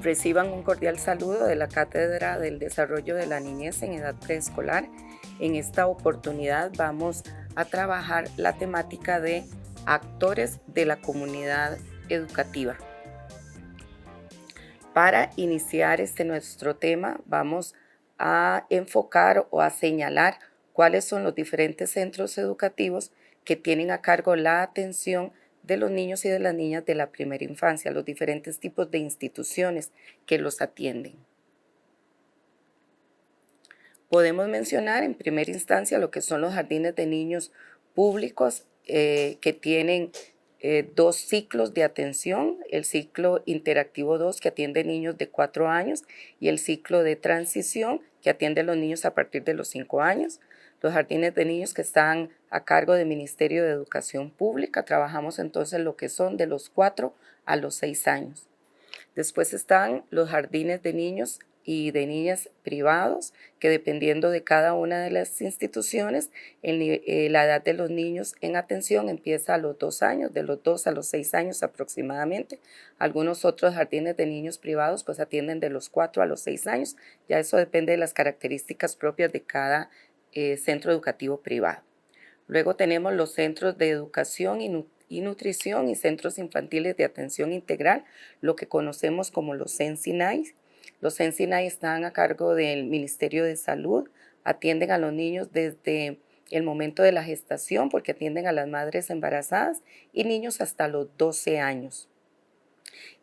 Reciban un cordial saludo de la Cátedra del Desarrollo de la Niñez en Edad Preescolar. En esta oportunidad vamos a trabajar la temática de actores de la comunidad educativa. Para iniciar nuestro tema, vamos a enfocar o a señalar cuáles son los diferentes centros educativos que tienen a cargo la atención de los niños y de las niñas de la primera infancia, los diferentes tipos de instituciones que los atienden. Podemos mencionar en primera instancia lo que son los jardines de niños públicos que tienen dos ciclos de atención, el ciclo interactivo 2 que atiende niños de 4 años y el ciclo de transición que atiende a los niños a partir de los 5 años. Los jardines de niños que están a cargo del Ministerio de Educación Pública, trabajamos entonces lo que son de los 4 a los 6 años. Después están los jardines de niños y de niñas privados, que dependiendo de cada una de las instituciones, la edad de los niños en atención empieza a los 2 años, de los 2 a los 6 años aproximadamente. Algunos otros jardines de niños privados pues atienden de los 4 a los 6 años, ya eso depende de las características propias de cada centro educativo privado. Luego tenemos los centros de educación y nutrición y centros infantiles de atención integral, lo que conocemos como los CENSINAI. Los CENSINAI están a cargo del Ministerio de Salud, atienden a los niños desde el momento de la gestación porque atienden a las madres embarazadas y niños hasta los 12 años.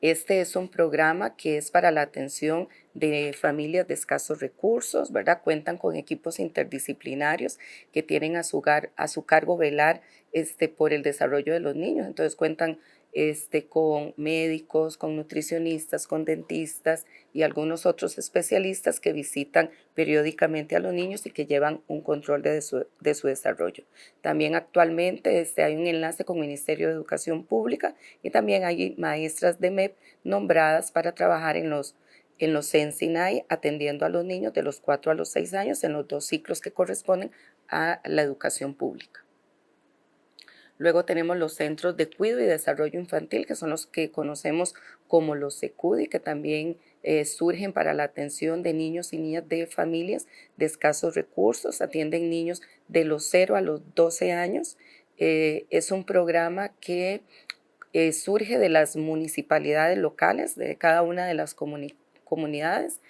Este es un programa que es para la atención de familias de escasos recursos, ¿verdad? Cuentan con equipos interdisciplinarios que tienen a su cargo velar por el desarrollo de los niños. Entonces cuentan con médicos, con nutricionistas, con dentistas y algunos otros especialistas que visitan periódicamente a los niños y que llevan un control de su desarrollo. También actualmente hay un enlace con el Ministerio de Educación Pública y también hay maestras de MEP nombradas para trabajar en los CENSINAI atendiendo a los niños de los 4 a los 6 años en los dos ciclos que corresponden a la educación pública. Luego tenemos los centros de cuidado y desarrollo infantil, que son los que conocemos como los SECUDI, que también surgen para la atención de niños y niñas de familias de escasos recursos, atienden niños de los 0 a los 12 años. Es un programa que surge de las municipalidades locales, de cada una de las comunidades.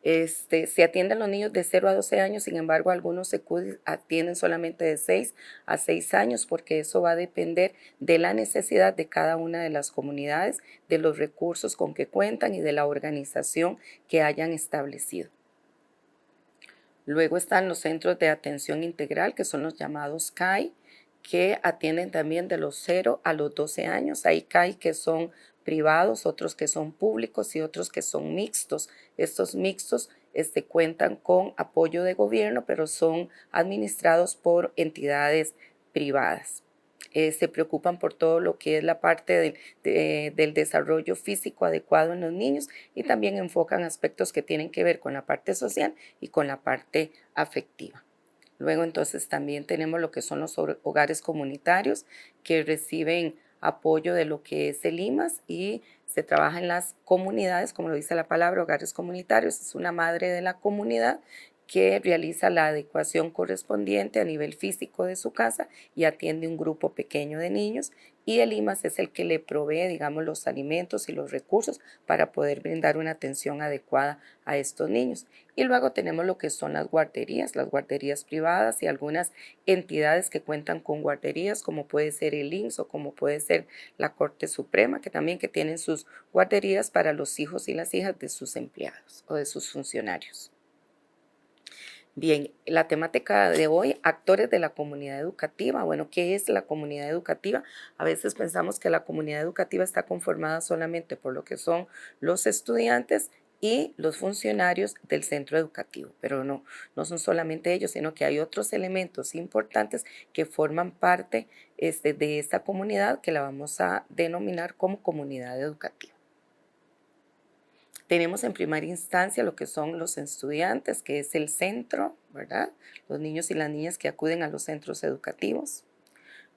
Se atienden los niños de 0 a 12 años, sin embargo, algunos se atienden solamente de 6 a 6 años, porque eso va a depender de la necesidad de cada una de las comunidades, de los recursos con que cuentan y de la organización que hayan establecido. Luego están los centros de atención integral, que son los llamados CAI, que atienden también de los 0 a los 12 años. Hay CAI que son privados, otros que son públicos y otros que son mixtos. Estos mixtos cuentan con apoyo de gobierno, pero son administrados por entidades privadas. Se preocupan por todo lo que es la parte del desarrollo físico adecuado en los niños y también enfocan aspectos que tienen que ver con la parte social y con la parte afectiva. Luego entonces también tenemos lo que son los hogares comunitarios que reciben apoyo de lo que es el IMAS y se trabaja en las comunidades, como lo dice la palabra, hogares comunitarios. Es una madre de la comunidad que realiza la adecuación correspondiente a nivel físico de su casa y atiende un grupo pequeño de niños, y el IMAS es el que le provee, digamos, los alimentos y los recursos para poder brindar una atención adecuada a estos niños. Y luego tenemos lo que son las guarderías privadas y algunas entidades que cuentan con guarderías, como puede ser el INS o como puede ser la Corte Suprema, que también tienen sus guarderías para los hijos y las hijas de sus empleados o de sus funcionarios. Bien, la temática de hoy, actores de la comunidad educativa. Bueno, ¿qué es la comunidad educativa? A veces pensamos que la comunidad educativa está conformada solamente por lo que son los estudiantes y los funcionarios del centro educativo, pero no son solamente ellos, sino que hay otros elementos importantes que forman parte de esta comunidad que la vamos a denominar como comunidad educativa. Tenemos en primera instancia lo que son los estudiantes, que es el centro, ¿verdad? Los niños y las niñas que acuden a los centros educativos.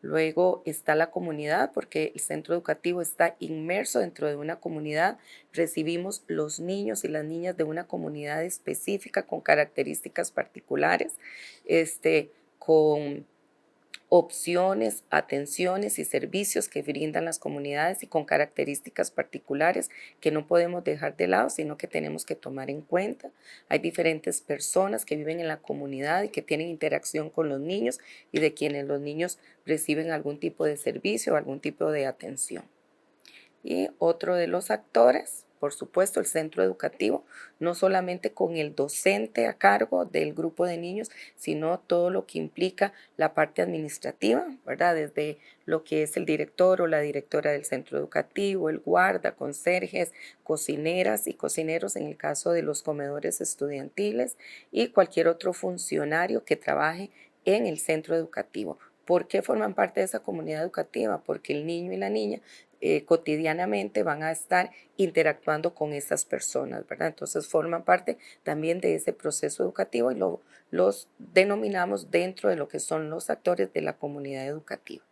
Luego está la comunidad, porque el centro educativo está inmerso dentro de una comunidad. Recibimos los niños y las niñas de una comunidad específica con características particulares, con opciones, atenciones y servicios que brindan las comunidades y con características particulares que no podemos dejar de lado, sino que tenemos que tomar en cuenta. Hay diferentes personas que viven en la comunidad y que tienen interacción con los niños y de quienes los niños reciben algún tipo de servicio o algún tipo de atención. Y otro de los actores, por supuesto, el centro educativo, no solamente con el docente a cargo del grupo de niños, sino todo lo que implica la parte administrativa, ¿verdad? Desde lo que es el director o la directora del centro educativo, el guarda, conserjes, cocineras y cocineros en el caso de los comedores estudiantiles y cualquier otro funcionario que trabaje en el centro educativo. ¿Por qué forman parte de esa comunidad educativa? Porque el niño y la niña cotidianamente van a estar interactuando con esas personas, ¿verdad? Entonces forman parte también de ese proceso educativo y los denominamos dentro de lo que son los actores de la comunidad educativa.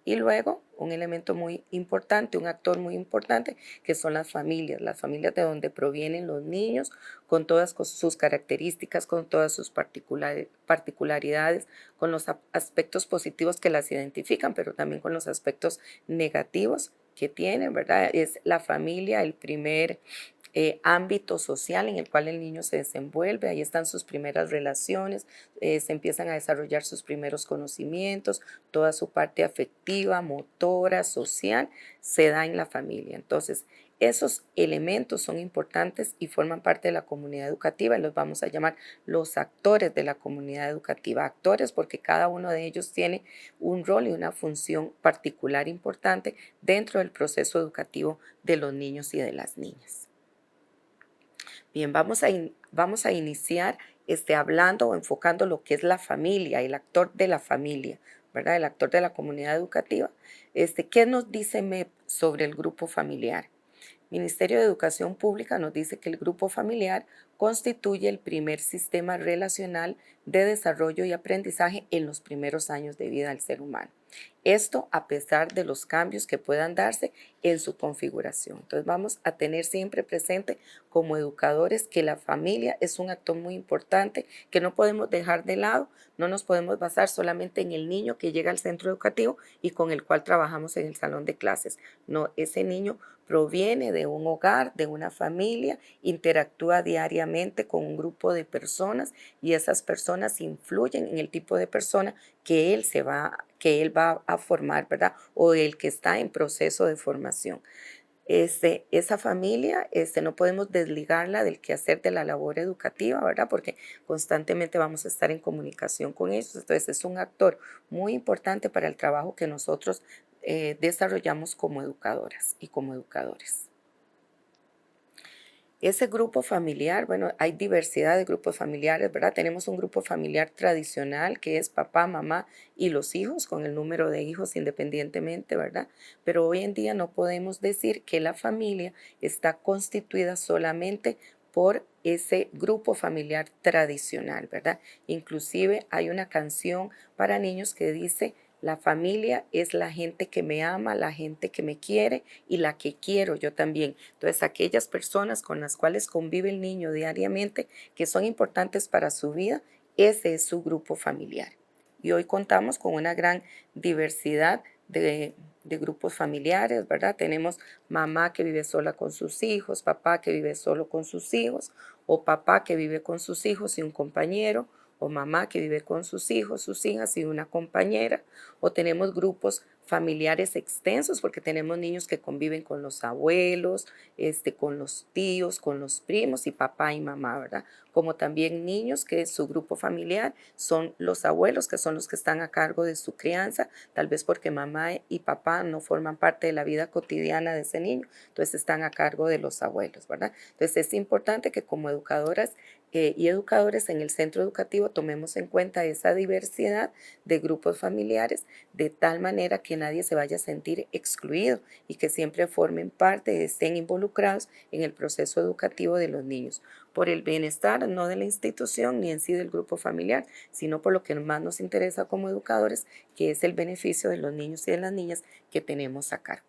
Y luego, un elemento muy importante, un actor muy importante, que son las familias de donde provienen los niños, con todas sus características, con todas sus particularidades, con los aspectos positivos que las identifican, pero también con los aspectos negativos que tienen, ¿verdad? Es la familia el primer ámbito social en el cual el niño se desenvuelve, ahí están sus primeras relaciones, se empiezan a desarrollar sus primeros conocimientos, toda su parte afectiva, motora, social, se da en la familia. Entonces, esos elementos son importantes y forman parte de la comunidad educativa y los vamos a llamar los actores de la comunidad educativa. Actores porque cada uno de ellos tiene un rol y una función particular importante dentro del proceso educativo de los niños y de las niñas. Bien, vamos a iniciar hablando o enfocando lo que es la familia, el actor de la familia, ¿verdad? El actor de la comunidad educativa. ¿Qué nos dice MEP sobre el grupo familiar? Ministerio de Educación Pública nos dice que el grupo familiar constituye el primer sistema relacional de desarrollo y aprendizaje en los primeros años de vida del ser humano. Esto a pesar de los cambios que puedan darse en su configuración. Entonces vamos a tener siempre presente como educadores que la familia es un actor muy importante que no podemos dejar de lado, no nos podemos basar solamente en el niño que llega al centro educativo y con el cual trabajamos en el salón de clases. No, ese niño proviene de un hogar, de una familia, interactúa diariamente con un grupo de personas y esas personas influyen en el tipo de persona que él va a formar, ¿verdad? O el que está en proceso de formación. Esa familia, no podemos desligarla del quehacer de la labor educativa, ¿verdad? Porque constantemente vamos a estar en comunicación con ellos. Entonces es un actor muy importante para el trabajo que nosotros desarrollamos como educadoras y como educadores. Ese grupo familiar, bueno, hay diversidad de grupos familiares, ¿verdad? Tenemos un grupo familiar tradicional que es papá, mamá y los hijos, con el número de hijos independientemente, ¿verdad? Pero hoy en día no podemos decir que la familia está constituida solamente por ese grupo familiar tradicional, ¿verdad? Inclusive hay una canción para niños que dice: la familia es la gente que me ama, la gente que me quiere y la que quiero yo también. Entonces, aquellas personas con las cuales convive el niño diariamente, que son importantes para su vida, ese es su grupo familiar. Y hoy contamos con una gran diversidad de grupos familiares, ¿verdad? Tenemos mamá que vive sola con sus hijos, papá que vive solo con sus hijos, o papá que vive con sus hijos y un compañero, o mamá que vive con sus hijos, sus hijas y una compañera, o tenemos grupos familiares extensos porque tenemos niños que conviven con los abuelos, con los tíos, con los primos y papá y mamá, ¿verdad? Como también niños que su grupo familiar son los abuelos, que son los que están a cargo de su crianza, tal vez porque mamá y papá no forman parte de la vida cotidiana de ese niño, entonces están a cargo de los abuelos, ¿verdad? Entonces es importante que como educadoras y educadores en el centro educativo tomemos en cuenta esa diversidad de grupos familiares de tal manera que nadie se vaya a sentir excluido y que siempre formen parte, estén involucrados en el proceso educativo de los niños. por el bienestar no de la institución ni en sí del grupo familiar, sino por lo que más nos interesa como educadores, que es el beneficio de los niños y de las niñas que tenemos a cargo.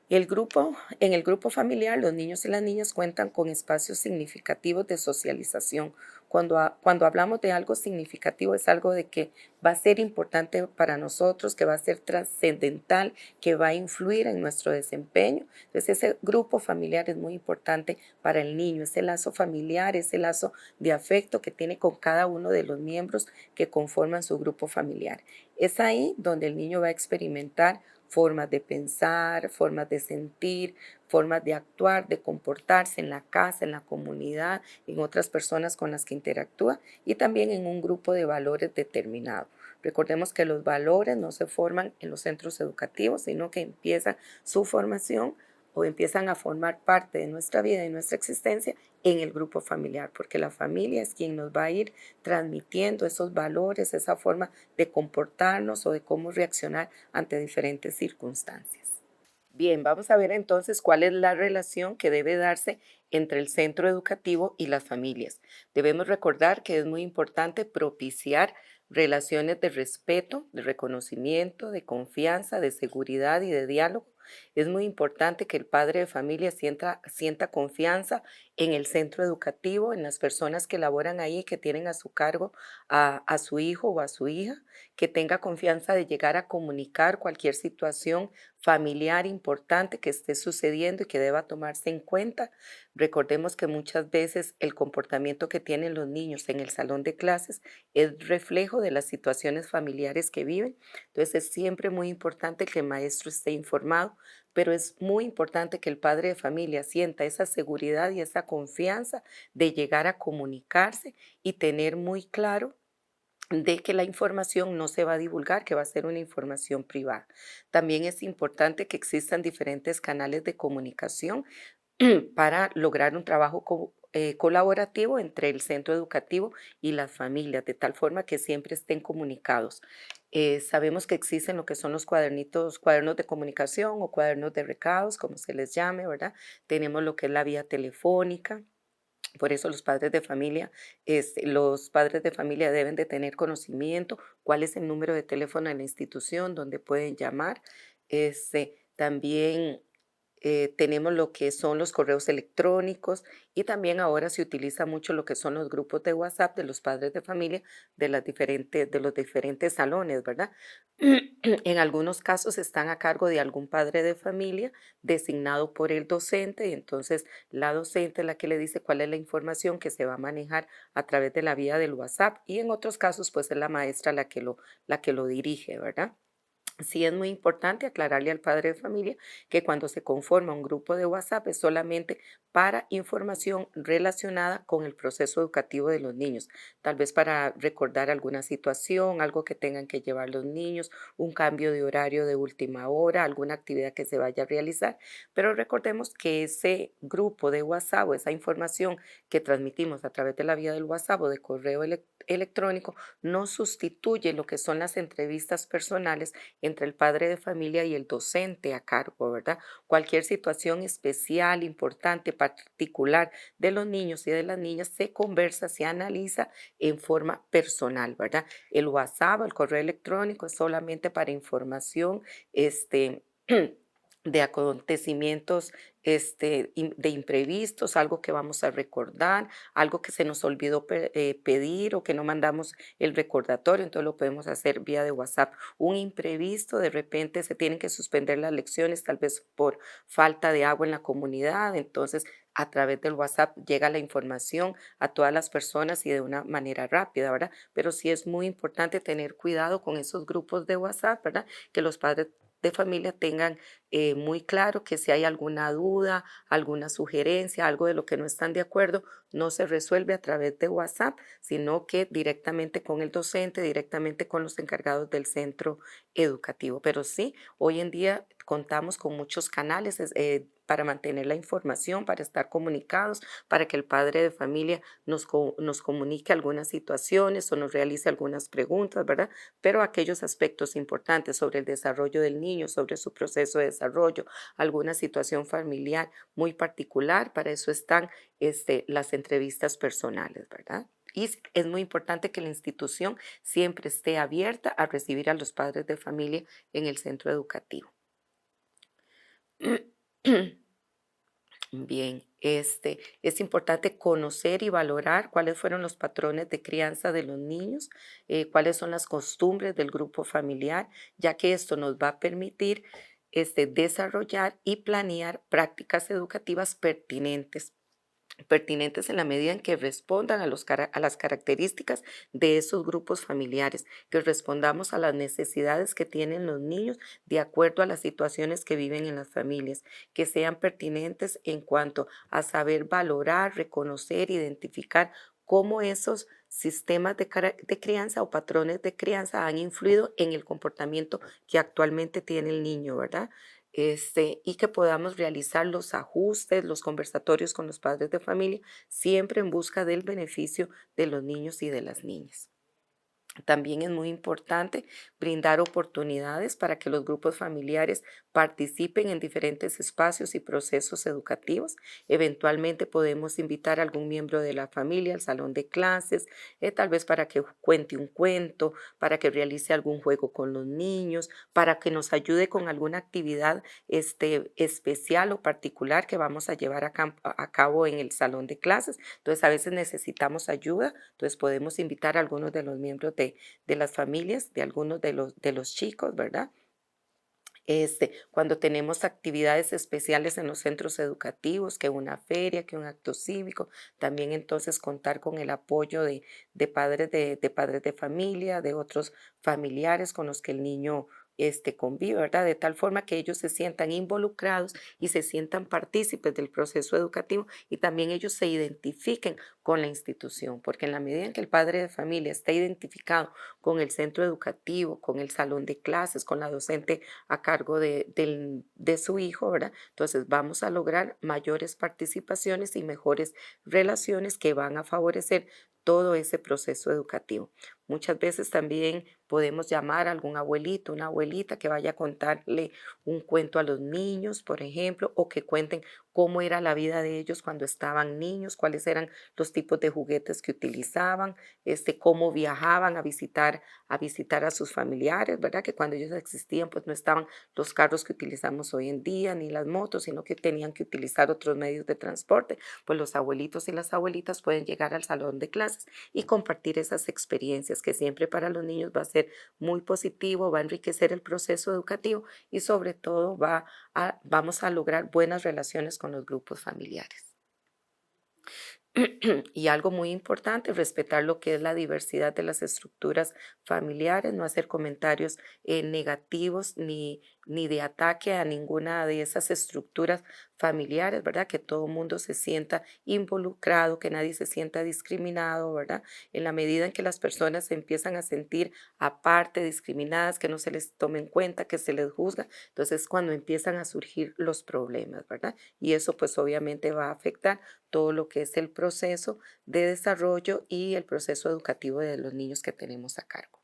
En el grupo familiar, los niños y las niñas cuentan con espacios significativos de socialización. Cuando hablamos de algo significativo, es algo de que va a ser importante para nosotros, que va a ser trascendental, que va a influir en nuestro desempeño. Entonces, ese grupo familiar es muy importante para el niño, ese lazo familiar, ese lazo de afecto que tiene con cada uno de los miembros que conforman su grupo familiar. Es ahí donde el niño va a experimentar formas de pensar, formas de sentir, formas de actuar, de comportarse en la casa, en la comunidad, en otras personas con las que interactúa y también en un grupo de valores determinado. Recordemos que los valores no se forman en los centros educativos, sino que empieza su formación o empiezan a formar parte de nuestra vida y nuestra existencia en el grupo familiar, porque la familia es quien nos va a ir transmitiendo esos valores, esa forma de comportarnos o de cómo reaccionar ante diferentes circunstancias. Bien, vamos a ver entonces cuál es la relación que debe darse entre el centro educativo y las familias. Debemos recordar que es muy importante propiciar relaciones de respeto, de reconocimiento, de confianza, de seguridad y de diálogo. Es muy importante que el padre de familia sienta confianza en el centro educativo, en las personas que laboran ahí, que tienen a su cargo a su hijo o a su hija, que tenga confianza de llegar a comunicar cualquier situación familiar importante que esté sucediendo y que deba tomarse en cuenta. Recordemos que muchas veces el comportamiento que tienen los niños en el salón de clases es reflejo de las situaciones familiares que viven. Entonces es siempre muy importante que el maestro esté informado, pero es muy importante que el padre de familia sienta esa seguridad y esa confianza de llegar a comunicarse y tener muy claro de que la información no se va a divulgar, que va a ser una información privada. También es importante que existan diferentes canales de comunicación para lograr un trabajo colaborativo entre el centro educativo y las familias, de tal forma que siempre estén comunicados. Sabemos que existen lo que son los cuadernos de comunicación o cuadernos de recados, como se les llame, ¿verdad? Tenemos lo que es la vía telefónica. Por eso los padres de familia deben de tener conocimiento cuál es el número de teléfono de la institución donde pueden llamar. También tenemos lo que son los correos electrónicos y también ahora se utiliza mucho lo que son los grupos de WhatsApp de los padres de familia de los diferentes salones, ¿verdad? En algunos casos están a cargo de algún padre de familia designado por el docente y entonces la docente es la que le dice cuál es la información que se va a manejar a través de la vía del WhatsApp y en otros casos pues es la maestra la que lo dirige, ¿verdad? Sí es muy importante aclararle al padre de familia que cuando se conforma un grupo de WhatsApp es solamente para información relacionada con el proceso educativo de los niños, tal vez para recordar alguna situación, algo que tengan que llevar los niños, un cambio de horario de última hora, alguna actividad que se vaya a realizar, pero recordemos que ese grupo de WhatsApp o esa información que transmitimos a través de la vía del WhatsApp o de correo electrónico no sustituye lo que son las entrevistas personales entre el padre de familia y el docente a cargo, ¿verdad? Cualquier situación especial, importante, particular de los niños y de las niñas se conversa, se analiza en forma personal, ¿verdad? El WhatsApp, el correo electrónico es solamente para información, de acontecimientos de imprevistos, algo que vamos a recordar, algo que se nos olvidó pedir o que no mandamos el recordatorio, entonces lo podemos hacer vía de WhatsApp. Un imprevisto, de repente se tienen que suspender las lecciones, tal vez por falta de agua en la comunidad, entonces a través del WhatsApp llega la información a todas las personas y de una manera rápida, ¿verdad? Pero sí es muy importante tener cuidado con esos grupos de WhatsApp, ¿verdad? Que los padres de familia tengan muy claro que si hay alguna duda, alguna sugerencia, algo de lo que no están de acuerdo, no se resuelve a través de WhatsApp, sino que directamente con el docente, directamente con los encargados del centro educativo. Pero sí, hoy en día contamos con muchos canales para mantener la información, para estar comunicados, para que el padre de familia nos comunique algunas situaciones o nos realice algunas preguntas, ¿verdad? Pero aquellos aspectos importantes sobre el desarrollo del niño, sobre su proceso de desarrollo, alguna situación familiar muy particular, para eso están las entrevistas personales, ¿verdad? Y es muy importante que la institución siempre esté abierta a recibir a los padres de familia en el centro educativo. Bien, es importante conocer y valorar cuáles fueron los patrones de crianza de los niños, cuáles son las costumbres del grupo familiar, ya que esto nos va a permitir desarrollar y planear prácticas educativas pertinentes en la medida en que respondan a las características de esos grupos familiares, que respondamos a las necesidades que tienen los niños de acuerdo a las situaciones que viven en las familias, que sean pertinentes en cuanto a saber valorar, reconocer, identificar cómo esos sistemas de crianza o patrones de crianza han influido en el comportamiento que actualmente tiene el niño, ¿verdad? Y que podamos realizar los ajustes, los conversatorios con los padres de familia, siempre en busca del beneficio de los niños y de las niñas. También es muy importante brindar oportunidades para que los grupos familiares participen en diferentes espacios y procesos educativos. Eventualmente podemos invitar a algún miembro de la familia al salón de clases, tal vez para que cuente un cuento, para que realice algún juego con los niños, para que nos ayude con alguna actividad especial o particular que vamos a llevar a cabo en el salón de clases. Entonces, a veces necesitamos ayuda, entonces podemos invitar a algunos de los miembros de las familias, de algunos de los chicos, ¿verdad? Cuando tenemos actividades especiales en los centros educativos, que una feria, que un acto cívico, también entonces contar con el apoyo de padres de familia, de otros familiares con los que el niño convive, ¿verdad? De tal forma que ellos se sientan involucrados y se sientan partícipes del proceso educativo y también ellos se identifiquen con la institución, porque en la medida en que el padre de familia está identificado con el centro educativo, con el salón de clases, con la docente a cargo de su hijo, ¿verdad? Entonces vamos a lograr mayores participaciones y mejores relaciones que van a favorecer todo ese proceso educativo. Muchas veces también podemos llamar a algún abuelito, una abuelita que vaya a contarle un cuento a los niños, por ejemplo, o que cuenten cómo era la vida de ellos cuando estaban niños, cuáles eran los tipos de juguetes que utilizaban, cómo viajaban a visitar a sus familiares, ¿verdad? Que cuando ellos existían, pues no estaban los carros que utilizamos hoy en día, ni las motos, sino que tenían que utilizar otros medios de transporte. Pues los abuelitos y las abuelitas pueden llegar al salón de clases y compartir esas experiencias que siempre para los niños va a ser muy positivo, va a enriquecer el proceso educativo y sobre todo vamos a lograr buenas relaciones con los grupos familiares. Y algo muy importante, respetar lo que es la diversidad de las estructuras familiares, no hacer comentarios negativos ni de ataque a ninguna de esas estructuras familiares, ¿verdad? Que todo el mundo se sienta involucrado, que nadie se sienta discriminado, ¿verdad? En la medida en que las personas se empiezan a sentir aparte, discriminadas, que no se les tome en cuenta, que se les juzga, entonces es cuando empiezan a surgir los problemas, ¿verdad? Y eso pues obviamente va a afectar todo lo que es el proceso de desarrollo y el proceso educativo de los niños que tenemos a cargo.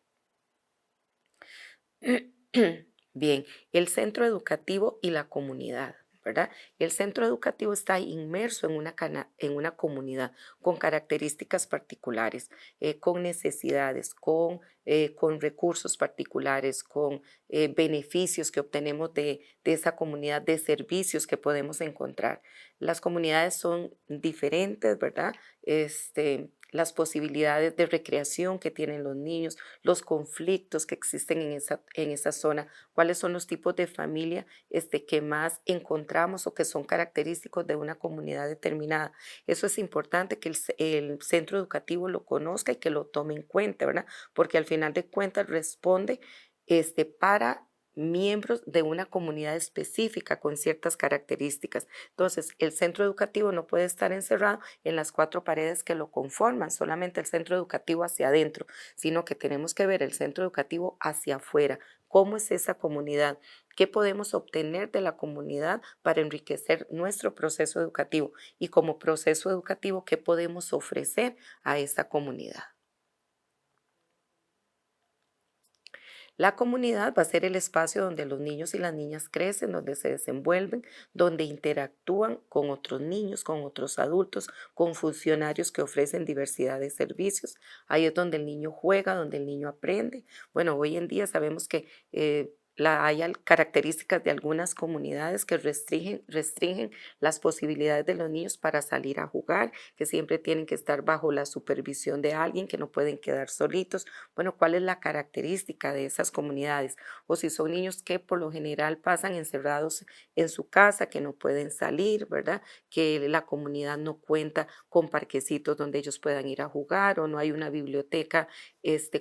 Bien, el centro educativo y la comunidad, ¿verdad? El centro educativo está inmerso en una comunidad con características particulares, con necesidades, con recursos particulares, con beneficios que obtenemos de esa comunidad, de servicios que podemos encontrar. Las comunidades son diferentes, ¿verdad? Las posibilidades de recreación que tienen los niños, los conflictos que existen en esa zona, cuáles son los tipos de familia que más encontramos o que son característicos de una comunidad determinada. Eso es importante que el centro educativo lo conozca y que lo tome en cuenta, ¿verdad? Porque al final de cuentas responde para miembros de una comunidad específica con ciertas características. Entonces, el centro educativo no puede estar encerrado en las cuatro paredes que lo conforman, solamente el centro educativo hacia adentro, sino que tenemos que ver el centro educativo hacia afuera, cómo es esa comunidad, qué podemos obtener de la comunidad para enriquecer nuestro proceso educativo y como proceso educativo, qué podemos ofrecer a esa comunidad. La comunidad va a ser el espacio donde los niños y las niñas crecen, donde se desenvuelven, donde interactúan con otros niños, con otros adultos, con funcionarios que ofrecen diversidad de servicios. Ahí es donde el niño juega, donde el niño aprende. Bueno, hoy en día sabemos que hay características de algunas comunidades que restringen las posibilidades de los niños para salir a jugar, que siempre tienen que estar bajo la supervisión de alguien, que no pueden quedar solitos. Bueno, ¿cuál es la característica de esas comunidades? O si son niños que por lo general pasan encerrados en su casa, que no pueden salir, ¿verdad? Que la comunidad no cuenta con parquecitos donde ellos puedan ir a jugar o no hay una biblioteca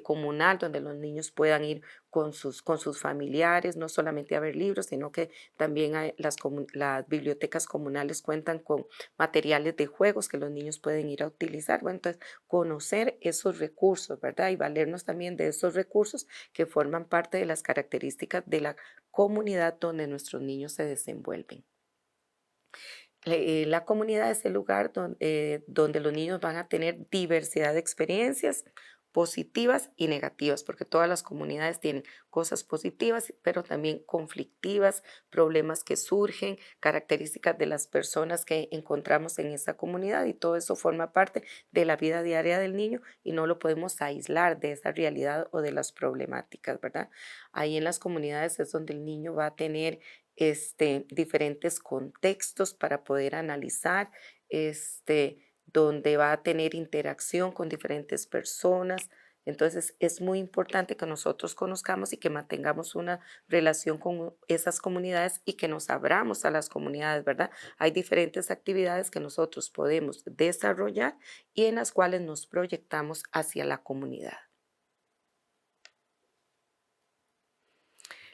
comunal donde los niños puedan ir con sus familiares, no solamente a ver libros, sino que también las bibliotecas comunales cuentan con materiales de juegos que los niños pueden ir a utilizar. Bueno, entonces, conocer esos recursos, ¿verdad? Y valernos también de esos recursos que forman parte de las características de la comunidad donde nuestros niños se desenvuelven. La comunidad es el lugar donde los niños van a tener diversidad de experiencias positivas y negativas, porque todas las comunidades tienen cosas positivas, pero también conflictivas, problemas que surgen, características de las personas que encontramos en esa comunidad y todo eso forma parte de la vida diaria del niño y no lo podemos aislar de esa realidad o de las problemáticas, ¿verdad? Ahí en las comunidades es donde el niño va a tener diferentes contextos para poder analizar, donde va a tener interacción con diferentes personas. Entonces es muy importante que nosotros conozcamos y que mantengamos una relación con esas comunidades y que nos abramos a las comunidades, ¿verdad? Hay diferentes actividades que nosotros podemos desarrollar y en las cuales nos proyectamos hacia la comunidad.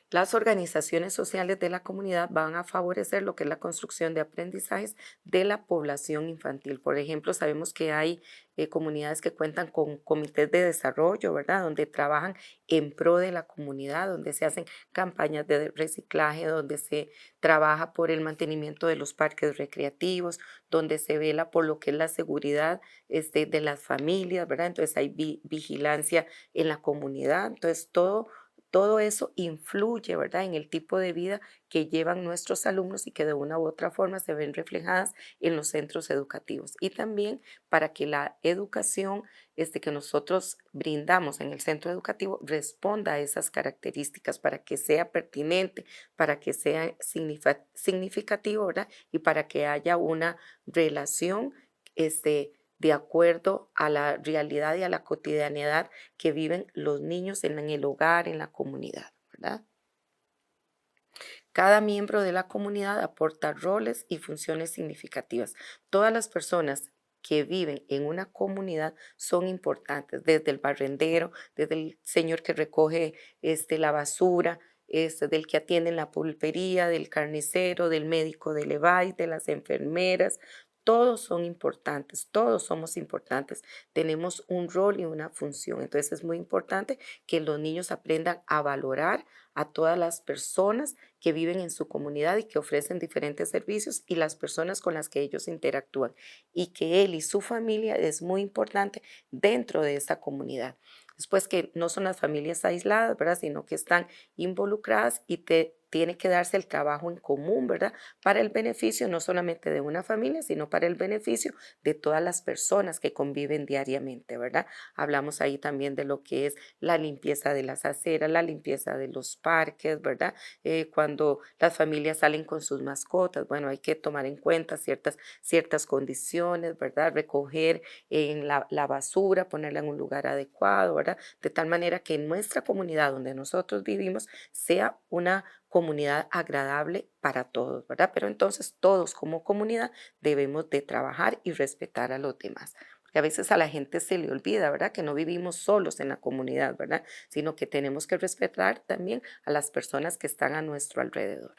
Las organizaciones sociales de la comunidad van a favorecer lo que es la construcción de aprendizajes de la población infantil. Por ejemplo, sabemos que hay comunidades que cuentan con comités de desarrollo, ¿verdad? Donde trabajan en pro de la comunidad, donde se hacen campañas de reciclaje, donde se trabaja por el mantenimiento de los parques recreativos, donde se vela por lo que es la seguridad de las familias, ¿verdad? Entonces hay vigilancia en la comunidad. Entonces todo eso influye, ¿verdad?, en el tipo de vida que llevan nuestros alumnos y que de una u otra forma se ven reflejadas en los centros educativos. Y también para que la educación que nosotros brindamos en el centro educativo responda a esas características, para que sea pertinente, para que sea significativo, ¿verdad? Y para que haya una relación de acuerdo a la realidad y a la cotidianidad que viven los niños en el hogar, en la comunidad, ¿verdad? Cada miembro de la comunidad aporta roles y funciones significativas. Todas las personas que viven en una comunidad son importantes, desde el barrendero, desde el señor que recoge la basura, del que atiende en la pulpería, del carnicero, del médico del EVAI, de las enfermeras. Todos son importantes, todos somos importantes, tenemos un rol y una función. Entonces es muy importante que los niños aprendan a valorar a todas las personas que viven en su comunidad y que ofrecen diferentes servicios y las personas con las que ellos interactúan, y que él y su familia es muy importante dentro de esa comunidad. Después, que no son las familias aisladas, ¿verdad? Sino que están involucradas y tiene que darse el trabajo en común, ¿verdad? Para el beneficio no solamente de una familia, sino para el beneficio de todas las personas que conviven diariamente, ¿verdad? Hablamos ahí también de lo que es la limpieza de las aceras, la limpieza de los parques, ¿verdad? Cuando las familias salen con sus mascotas, bueno, hay que tomar en cuenta ciertas condiciones, ¿verdad? Recoger en la basura, ponerla en un lugar adecuado, ¿verdad? De tal manera que nuestra comunidad donde nosotros vivimos sea una comunidad agradable para todos, ¿verdad? Pero entonces todos como comunidad debemos de trabajar y respetar a los demás. Porque a veces a la gente se le olvida, ¿verdad? Que no vivimos solos en la comunidad, ¿verdad? Sino que tenemos que respetar también a las personas que están a nuestro alrededor.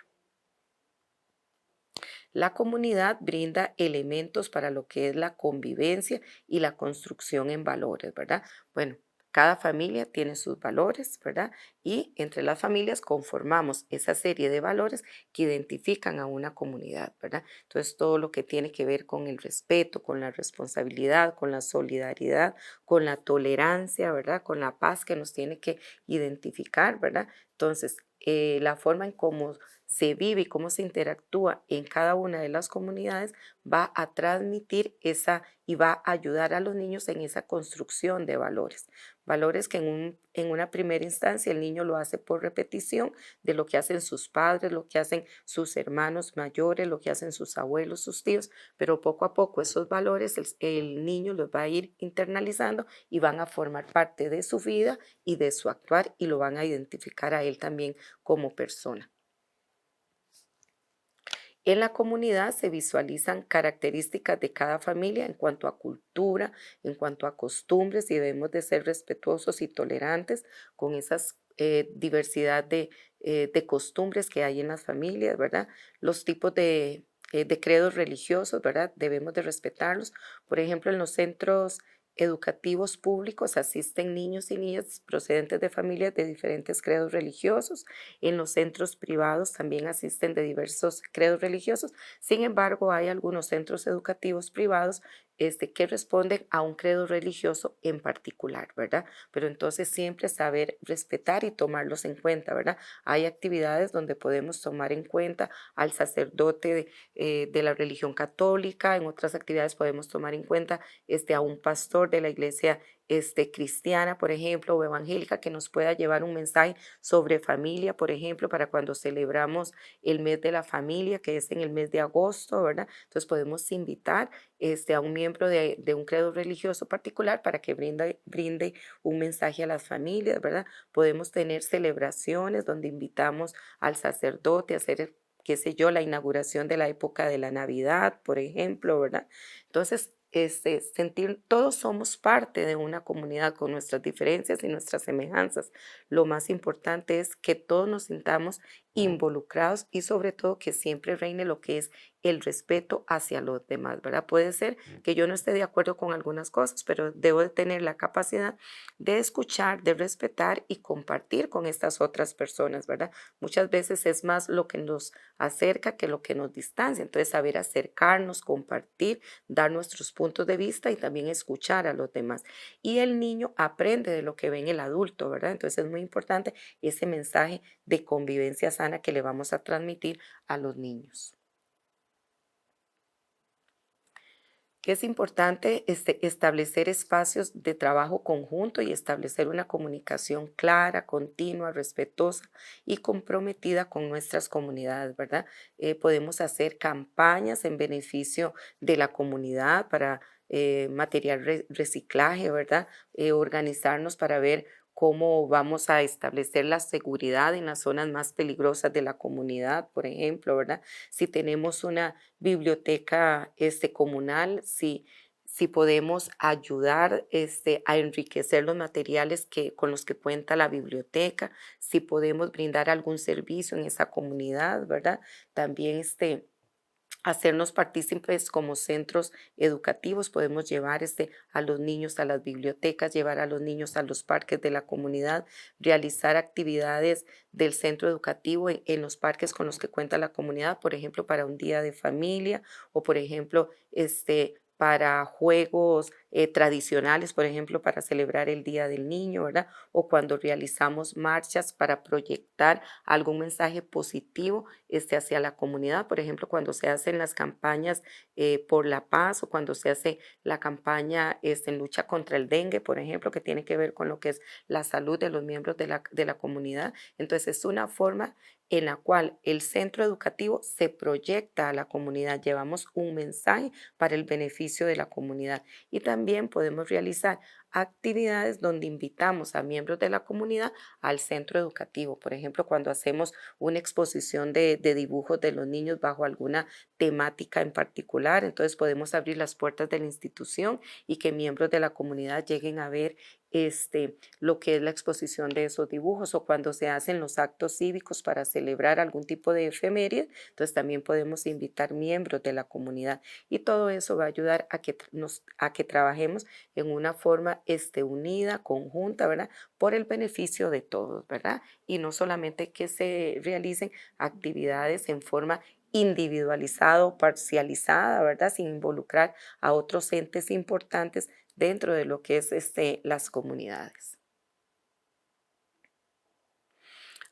La comunidad brinda elementos para lo que es la convivencia y la construcción en valores, ¿verdad? Bueno, Cada familia tiene sus valores, ¿verdad? Y entre las familias conformamos esa serie de valores que identifican a una comunidad, ¿verdad? Entonces, todo lo que tiene que ver con el respeto, con la responsabilidad, con la solidaridad, con la tolerancia, ¿verdad? Con la paz que nos tiene que identificar, ¿verdad? Entonces, la forma en cómo se vive y cómo se interactúa en cada una de las comunidades va a transmitir esa y va a ayudar a los niños en esa construcción de valores. Valores que en una primera instancia el niño lo hace por repetición de lo que hacen sus padres, lo que hacen sus hermanos mayores, lo que hacen sus abuelos, sus tíos, pero poco a poco esos valores el niño los va a ir internalizando y van a formar parte de su vida y de su actuar y lo van a identificar a él también como persona. En la comunidad se visualizan características de cada familia en cuanto a cultura, en cuanto a costumbres y debemos de ser respetuosos y tolerantes con esas diversidad de costumbres que hay en las familias, ¿verdad? Los tipos de credos religiosos, ¿verdad? Debemos de respetarlos. Por ejemplo, en los centros educativos públicos asisten niños y niñas procedentes de familias de diferentes credos religiosos. En los centros privados también asisten de diversos credos religiosos. Sin embargo, hay algunos centros educativos privados que responden a un credo religioso en particular, ¿verdad? Pero entonces siempre saber respetar y tomarlos en cuenta, ¿verdad? Hay actividades donde podemos tomar en cuenta al sacerdote de la religión católica, en otras actividades podemos tomar en cuenta a un pastor de la iglesia cristiana, por ejemplo, o evangélica, que nos pueda llevar un mensaje sobre familia, por ejemplo, para cuando celebramos el mes de la familia, que es en el mes de agosto, ¿verdad? Entonces podemos invitar a un miembro de un credo religioso particular para que brinde un mensaje a las familias, ¿verdad? Podemos tener celebraciones donde invitamos al sacerdote a hacer, qué sé yo, la inauguración de la época de la Navidad, por ejemplo, ¿verdad? Entonces, sentir, todos somos parte de una comunidad con nuestras diferencias y nuestras semejanzas. Lo más importante es que todos nos sintamos involucrados y sobre todo que siempre reine lo que es el respeto hacia los demás, ¿verdad? Puede ser que yo no esté de acuerdo con algunas cosas, pero debo de tener la capacidad de escuchar, de respetar y compartir con estas otras personas, ¿verdad? Muchas veces es más lo que nos acerca que lo que nos distancia. Entonces, saber acercarnos, compartir, dar nuestros puntos de vista y también escuchar a los demás. Y el niño aprende de lo que ve en el adulto, ¿verdad? Entonces, es muy importante ese mensaje de convivencia sana que le vamos a transmitir a los niños. Que es importante establecer espacios de trabajo conjunto y establecer una comunicación clara, continua, respetuosa y comprometida con nuestras comunidades, ¿verdad? Podemos hacer campañas en beneficio de la comunidad para material reciclaje, ¿verdad? Organizarnos para ver cómo vamos a establecer la seguridad en las zonas más peligrosas de la comunidad, por ejemplo, ¿verdad? Si tenemos una biblioteca comunal, si podemos ayudar a enriquecer los materiales con los que cuenta la biblioteca, si podemos brindar algún servicio en esa comunidad, ¿verdad? También hacernos partícipes como centros educativos, podemos llevar a los niños a las bibliotecas, llevar a los niños a los parques de la comunidad, realizar actividades del centro educativo en los parques con los que cuenta la comunidad, por ejemplo, para un día de familia o, por ejemplo, para juegos tradicionales, por ejemplo, para celebrar el Día del Niño, ¿verdad? O cuando realizamos marchas para proyectar algún mensaje positivo hacia la comunidad, por ejemplo, cuando se hacen las campañas por la paz o cuando se hace la campaña en lucha contra el dengue, por ejemplo, que tiene que ver con lo que es la salud de los miembros de la comunidad. Entonces, es una forma en la cual el centro educativo se proyecta a la comunidad, llevamos un mensaje para el beneficio de la comunidad y también podemos realizar actividades donde invitamos a miembros de la comunidad al centro educativo. Por ejemplo, cuando hacemos una exposición de dibujos de los niños bajo alguna temática en particular, entonces podemos abrir las puertas de la institución y que miembros de la comunidad lleguen a ver lo que es la exposición de esos dibujos, o cuando se hacen los actos cívicos para celebrar algún tipo de efeméride, entonces también podemos invitar miembros de la comunidad, y todo eso va a ayudar a que trabajemos en una forma unida, conjunta, ¿verdad? Por el beneficio de todos, ¿verdad? Y no solamente que se realicen actividades en forma individualizada o parcializada, ¿verdad? Sin involucrar a otros entes importantes dentro de lo que es las comunidades.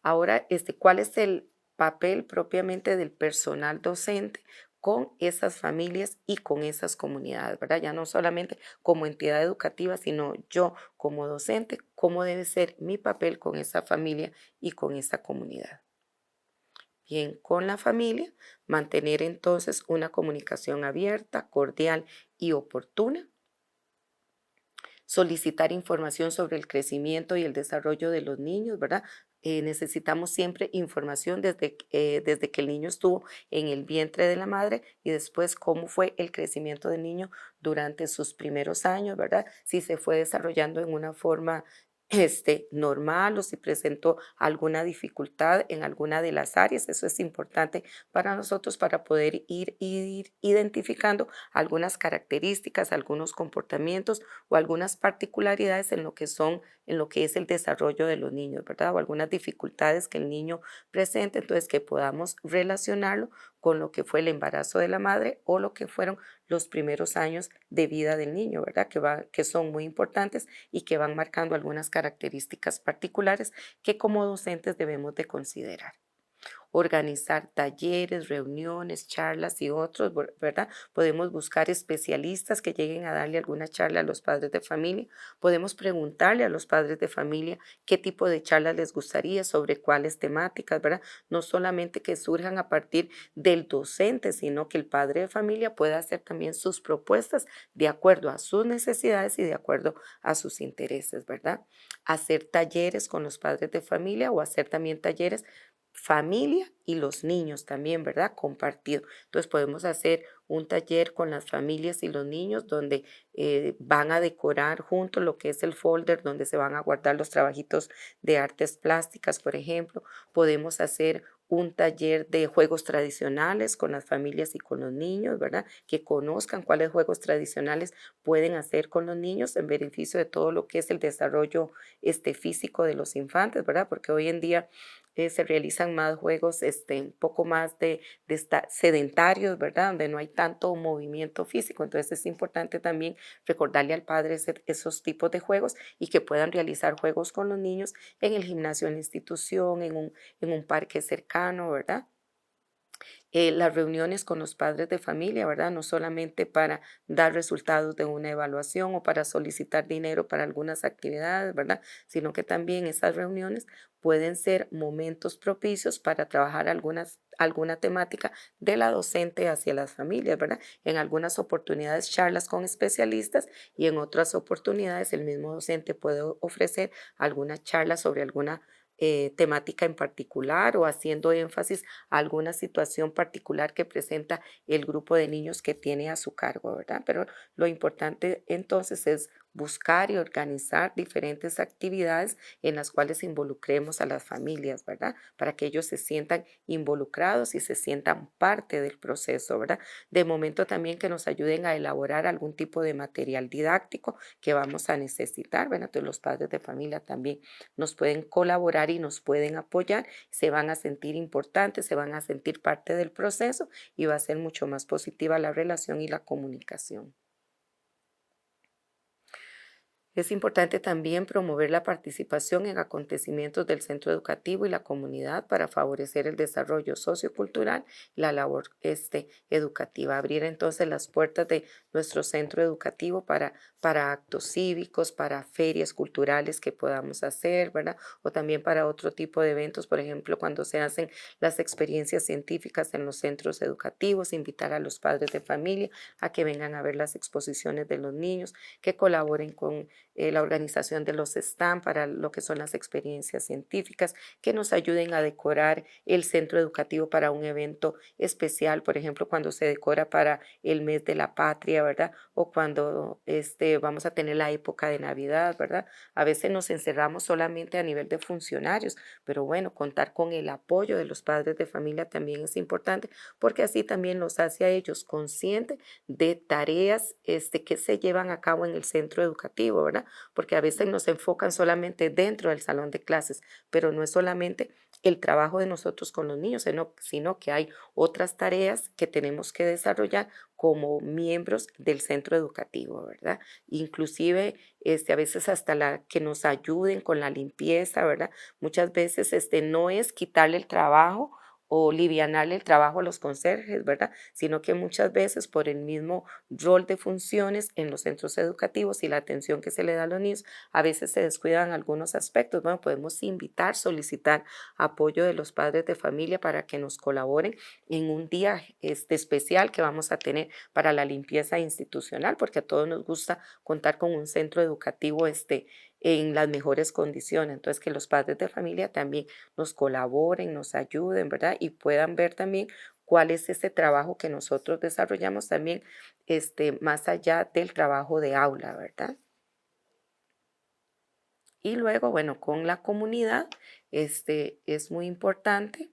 Ahora, ¿cuál es el papel propiamente del personal docente con esas familias y con esas comunidades, ¿verdad? Ya no solamente como entidad educativa, sino yo como docente, cómo debe ser mi papel con esa familia y con esa comunidad. Bien, con la familia, mantener entonces una comunicación abierta, cordial y oportuna. Solicitar información sobre el crecimiento y el desarrollo de los niños, ¿verdad? Necesitamos siempre información desde que el niño estuvo en el vientre de la madre, y después cómo fue el crecimiento del niño durante sus primeros años, ¿verdad? Si se fue desarrollando en una forma normal, o si presentó alguna dificultad en alguna de las áreas. Eso es importante para nosotros para poder ir identificando algunas características, algunos comportamientos o algunas particularidades en lo que es el desarrollo de los niños, ¿verdad? O algunas dificultades que el niño presente, entonces que podamos relacionarlo con lo que fue el embarazo de la madre o lo que fueron los primeros años de vida del niño, ¿verdad? Que son muy importantes y que van marcando algunas características particulares que como docentes debemos de considerar. Organizar talleres, reuniones, charlas y otros, ¿verdad? Podemos buscar especialistas que lleguen a darle alguna charla a los padres de familia. Podemos preguntarle a los padres de familia qué tipo de charlas les gustaría, sobre cuáles temáticas, ¿verdad? No solamente que surjan a partir del docente, sino que el padre de familia pueda hacer también sus propuestas de acuerdo a sus necesidades y de acuerdo a sus intereses, ¿verdad? Hacer talleres con los padres de familia, o hacer también talleres familia y los niños también, ¿verdad? Compartido. Entonces podemos hacer un taller con las familias y los niños donde van a decorar juntos lo que es el folder donde se van a guardar los trabajitos de artes plásticas, por ejemplo. Podemos hacer un taller de juegos tradicionales con las familias y con los niños, ¿verdad? Que conozcan cuáles juegos tradicionales pueden hacer con los niños en beneficio de todo lo que es el desarrollo físico de los infantes, ¿verdad? Porque hoy en día se realizan más juegos, un poco más sedentarios, ¿verdad? Donde no hay tanto movimiento físico. Entonces es importante también recordarle al padre esos tipos de juegos, y que puedan realizar juegos con los niños en el gimnasio de la institución, en un parque cercano, ¿verdad? Las reuniones con los padres de familia, ¿verdad? No solamente para dar resultados de una evaluación o para solicitar dinero para algunas actividades, ¿verdad? Sino que también esas reuniones pueden ser momentos propicios para trabajar alguna temática de la docente hacia las familias, ¿verdad? En algunas oportunidades charlas con especialistas, y en otras oportunidades el mismo docente puede ofrecer alguna charla sobre alguna temática en particular, o haciendo énfasis a alguna situación particular que presenta el grupo de niños que tiene a su cargo, ¿verdad? Pero lo importante entonces es buscar y organizar diferentes actividades en las cuales involucremos a las familias, ¿verdad? Para que ellos se sientan involucrados y se sientan parte del proceso, ¿verdad? De momento también que nos ayuden a elaborar algún tipo de material didáctico que vamos a necesitar, ¿verdad? Entonces los padres de familia también nos pueden colaborar y nos pueden apoyar, se van a sentir importantes, se van a sentir parte del proceso, y va a ser mucho más positiva la relación y la comunicación. Es importante también promover la participación en acontecimientos del centro educativo y la comunidad para favorecer el desarrollo sociocultural y la labor educativa. Abrir entonces las puertas de nuestro centro educativo para actos cívicos, para ferias culturales que podamos hacer, ¿verdad? O también para otro tipo de eventos, por ejemplo, cuando se hacen las experiencias científicas en los centros educativos, invitar a los padres de familia a que vengan a ver las exposiciones de los niños, que colaboren con la organización de los stands para lo que son las experiencias científicas, que nos ayuden a decorar el centro educativo para un evento especial, por ejemplo, cuando se decora para el mes de la patria, ¿verdad? O cuando vamos a tener la época de Navidad, ¿verdad? A veces nos encerramos solamente a nivel de funcionarios, pero bueno, contar con el apoyo de los padres de familia también es importante porque así también los hace a ellos conscientes de tareas que se llevan a cabo en el centro educativo, ¿verdad? Porque a veces nos enfocan solamente dentro del salón de clases, pero no es solamente el trabajo de nosotros con los niños, sino que hay otras tareas que tenemos que desarrollar como miembros del centro educativo, ¿verdad? Inclusive a veces hasta la que nos ayuden con la limpieza, ¿verdad? Muchas veces no es quitarle el trabajo o livianarle el trabajo a los conserjes, ¿verdad? Sino que muchas veces por el mismo rol de funciones en los centros educativos y la atención que se le da a los niños, a veces se descuidan algunos aspectos. Bueno, podemos invitar, solicitar apoyo de los padres de familia para que nos colaboren en un día especial que vamos a tener para la limpieza institucional, porque a todos nos gusta contar con un centro educativo en las mejores condiciones. Entonces, que los padres de familia también nos colaboren, nos ayuden, ¿verdad? Y puedan ver también cuál es ese trabajo que nosotros desarrollamos también, más allá del trabajo de aula, ¿verdad? Y luego, bueno, con la comunidad, es muy importante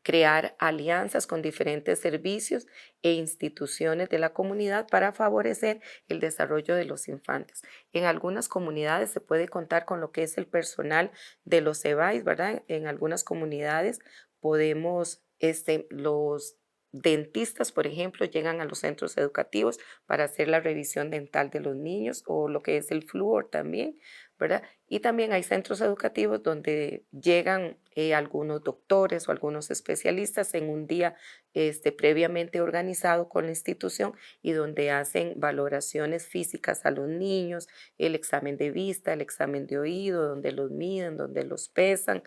crear alianzas con diferentes servicios e instituciones de la comunidad para favorecer el desarrollo de los infantes. En algunas comunidades se puede contar con lo que es el personal de los EBAIS, ¿verdad? En algunas comunidades podemos, los dentistas, por ejemplo, llegan a los centros educativos para hacer la revisión dental de los niños o lo que es el flúor también, ¿verdad? Y también hay centros educativos donde llegan algunos doctores o algunos especialistas en un día previamente organizado con la institución y donde hacen valoraciones físicas a los niños, el examen de vista, el examen de oído, donde los miden, donde los pesan,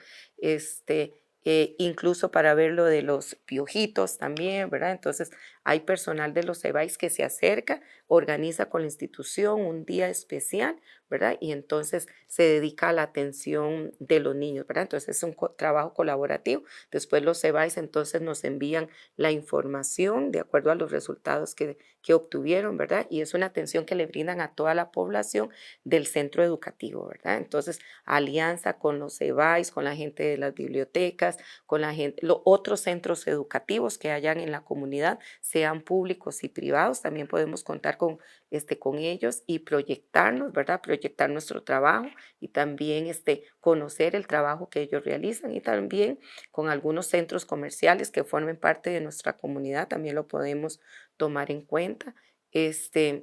incluso para ver lo de los piojitos también, ¿verdad? Entonces hay personal de los EBAIS que se acerca, organiza con la institución un día especial, ¿verdad? Y entonces se dedica a la atención de los niños, ¿verdad? Entonces es un trabajo colaborativo. Después los EBAIS entonces nos envían la información de acuerdo a los resultados que obtuvieron, ¿verdad? Y es una atención que le brindan a toda la población del centro educativo, ¿verdad? Entonces, alianza con los EBAIS, con la gente de las bibliotecas, con la gente, los otros centros educativos que hayan en la comunidad, sean públicos y privados, también podemos contar con ellos y proyectarnos, ¿verdad? Proyectar nuestro trabajo y también conocer el trabajo que ellos realizan y también con algunos centros comerciales que formen parte de nuestra comunidad, también lo podemos tomar en cuenta.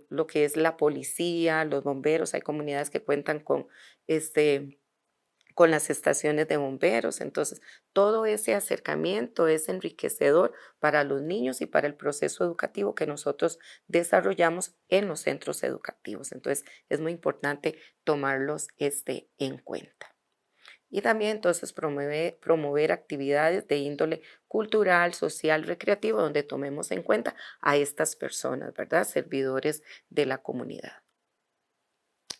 Lo que es la policía, los bomberos, hay comunidades que cuentan con las estaciones de bomberos. Entonces, todo ese acercamiento es enriquecedor para los niños y para el proceso educativo que nosotros desarrollamos en los centros educativos. Entonces, es muy importante tomarlos en cuenta. Y también entonces promover actividades de índole cultural, social, recreativo, donde tomemos en cuenta a estas personas, ¿verdad? Servidores de la comunidad.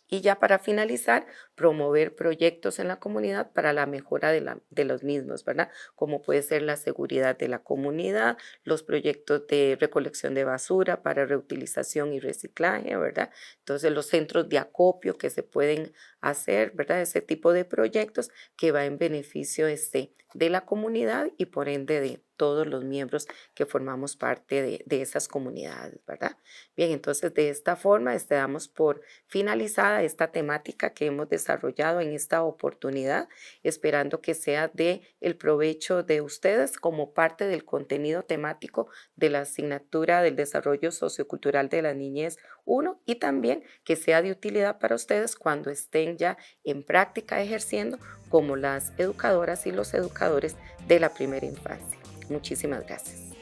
Y ya para finalizar, promover proyectos en la comunidad para la mejora de los mismos, ¿verdad? Como puede ser la seguridad de la comunidad, los proyectos de recolección de basura para reutilización y reciclaje, ¿verdad? Entonces, los centros de acopio que se pueden hacer, ¿verdad? Ese tipo de proyectos que va en beneficio de la comunidad y por ende de todos los miembros que formamos parte de esas comunidades, ¿verdad? Bien, entonces de esta forma damos por finalizada esta temática que hemos desarrollado en esta oportunidad, esperando que sea de el provecho de ustedes como parte del contenido temático de la asignatura del desarrollo sociocultural de la niñez 1 y también que sea de utilidad para ustedes cuando estén ya en práctica ejerciendo como las educadoras y los educadores de la primera infancia. Muchísimas gracias.